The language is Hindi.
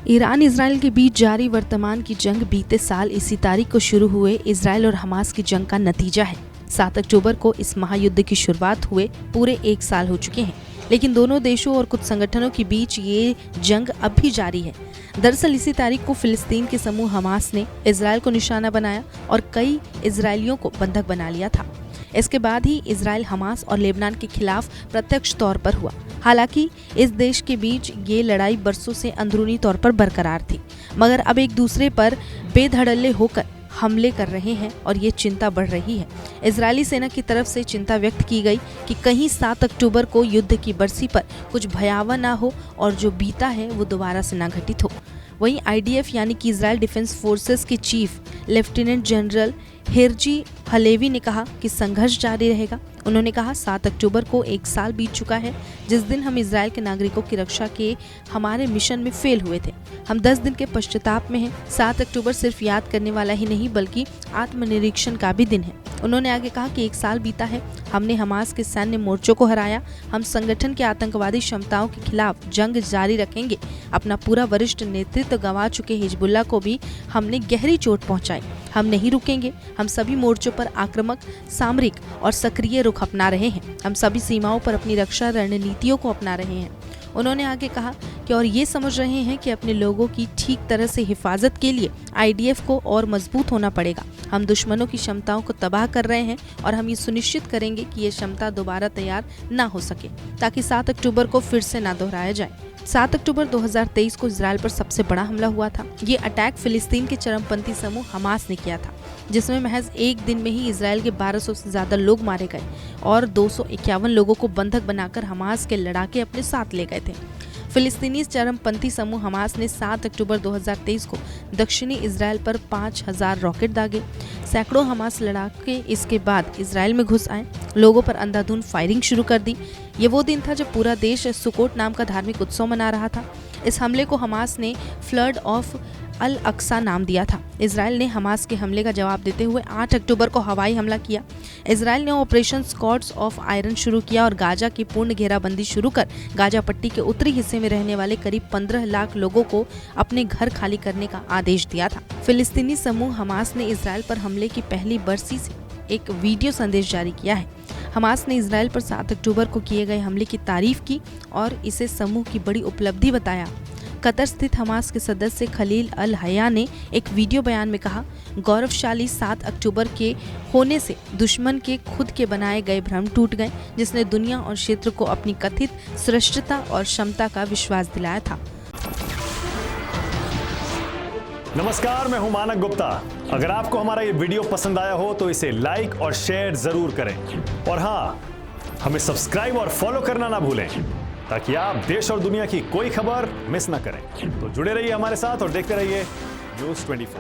ईरान इजराइल के बीच जारी वर्तमान की जंग बीते साल इसी तारीख को शुरू हुए इजराइल और हमास की जंग का नतीजा है। 7 अक्टूबर को इस महायुद्ध की शुरुआत हुए पूरे 1 साल हो चुके हैं, लेकिन दोनों देशों और कुछ संगठनों के बीच ये जंग अब भी जारी है। दरअसल इसी तारीख को फिलिस्तीन के समूह हमास ने इजराइल को निशाना बनाया और कई इजरायलियों को बंधक बना लिया था। इसके बाद ही इजराइल हमास और लेबनान के खिलाफ प्रत्यक्ष तौर पर हुआ। हालांकि इस देश के बीच ये लड़ाई बरसों से अंदरूनी तौर पर बरकरार थी, मगर अब एक दूसरे पर बेधड़ल्ले होकर हमले कर रहे हैं और ये चिंता बढ़ रही है। इजरायली सेना की तरफ से चिंता व्यक्त की गई कि कहीं 7 अक्टूबर को युद्ध की बरसी पर कुछ भयावह ना हो और जो बीता है वो दोबारा से ना घटित हो। वहीं IDF यानी कि इजराइल डिफेंस फोर्सेस के चीफ लेफ्टिनेंट जनरल हेरजी हलेवी ने कहा कि संघर्ष जारी रहेगा। उन्होंने कहा 7 अक्टूबर को 1 साल बीत चुका है जिस दिन हम इजराइल के नागरिकों की रक्षा के हमारे मिशन में फेल हुए थे। हम 10 दिन के पश्चाताप में हैं। 7 अक्टूबर सिर्फ याद करने वाला ही नहीं बल्कि आत्मनिरीक्षण का भी दिन है। उन्होंने आगे कहा कि 1 साल बीता है, हमने हमास के सैन्य मोर्चों को हराया, हम संगठन के आतंकवादी क्षमताओं के खिलाफ जंग जारी रखेंगे। अपना पूरा वरिष्ठ नेतृत्व गंवा चुके हिजबुल्लाह को भी हमने गहरी चोट पहुंचाई। हम नहीं रुकेंगे, हम सभी मोर्चों पर आक्रामक, सामरिक और सक्रिय रुख अपना रहे हैं। हम सभी सीमाओं पर अपनी रक्षा रणनीतियों को अपना रहे हैं। उन्होंने आगे कहा कि और ये समझ रहे हैं कि अपने लोगों की ठीक तरह से हिफाजत के लिए IDF को और मजबूत होना पड़ेगा। हम दुश्मनों की क्षमताओं को तबाह कर रहे हैं और हम ये सुनिश्चित करेंगे कि ये क्षमता दोबारा तैयार ना हो सके ताकि 7 अक्टूबर को फिर से ना दोहराया जाए। 7 अक्टूबर 2023 को इजराइल पर सबसे बड़ा हमला हुआ था। ये अटैक फिलिस्तीन के चरमपंथी समूह हमास ने किया था, जिसमें महज एक दिन में ही इजराइल के 1200 से ज्यादा लोग मारे गए और 251 लोगों को बंधक बनाकर हमास के लड़ाके अपने साथ ले गए थे। फिलिस्तीनी चरमपंथी समूह हमास ने 7 अक्टूबर 2023 को दक्षिणी इजराइल पर 5000 रॉकेट दागे। सैकड़ों हमास लड़ाके इसके बाद इजराइल में घुस आए, लोगों पर अंधाधुंध फायरिंग शुरू कर दी। ये वो दिन था जब पूरा देश सुकोट नाम का धार्मिक उत्सव मना रहा था। इस हमले को हमास ने फ्लड ऑफ अल अक्सा नाम दिया था। इजराइल ने हमास के हमले का जवाब देते हुए 8 अक्टूबर को हवाई हमला किया। इजराइल ने ऑपरेशन स्क्वाड्स ऑफ आयरन शुरू किया और गाजा की पूर्ण घेराबंदी शुरू कर गाजा पट्टी के उत्तरी हिस्से में रहने वाले करीब 15 लाख लोगों को अपने घर खाली करने का आदेश दिया था। फिलिस्तीनी समूह हमास ने इजराइल पर हमले की पहली बरसी से एक वीडियो संदेश जारी किया है। हमास ने इजराइल पर 7 अक्टूबर को किए गए हमले की तारीफ की और इसे समूह की बड़ी उपलब्धि बताया। कतर स्थित हमास के सदस्य खलील अल हया ने एक वीडियो बयान में कहा, गौरवशाली 7 अक्टूबर के होने से दुश्मन के खुद के बनाए गए भ्रम टूट गए, जिसने दुनिया और क्षेत्र को अपनी कथित श्रेष्ठता और क्षमता का विश्वास दिलाया था। नमस्कार, मैं हूं मानक गुप्ता। अगर आपको हमारा ये वीडियो पसंद आया हो तो इसे लाइक और शेयर जरूर करें और हाँ, हमें सब्सक्राइब और फॉलो करना ना भूलें ताकि आप देश और दुनिया की कोई खबर मिस ना करें। तो जुड़े रहिए हमारे साथ और देखते रहिए News 24।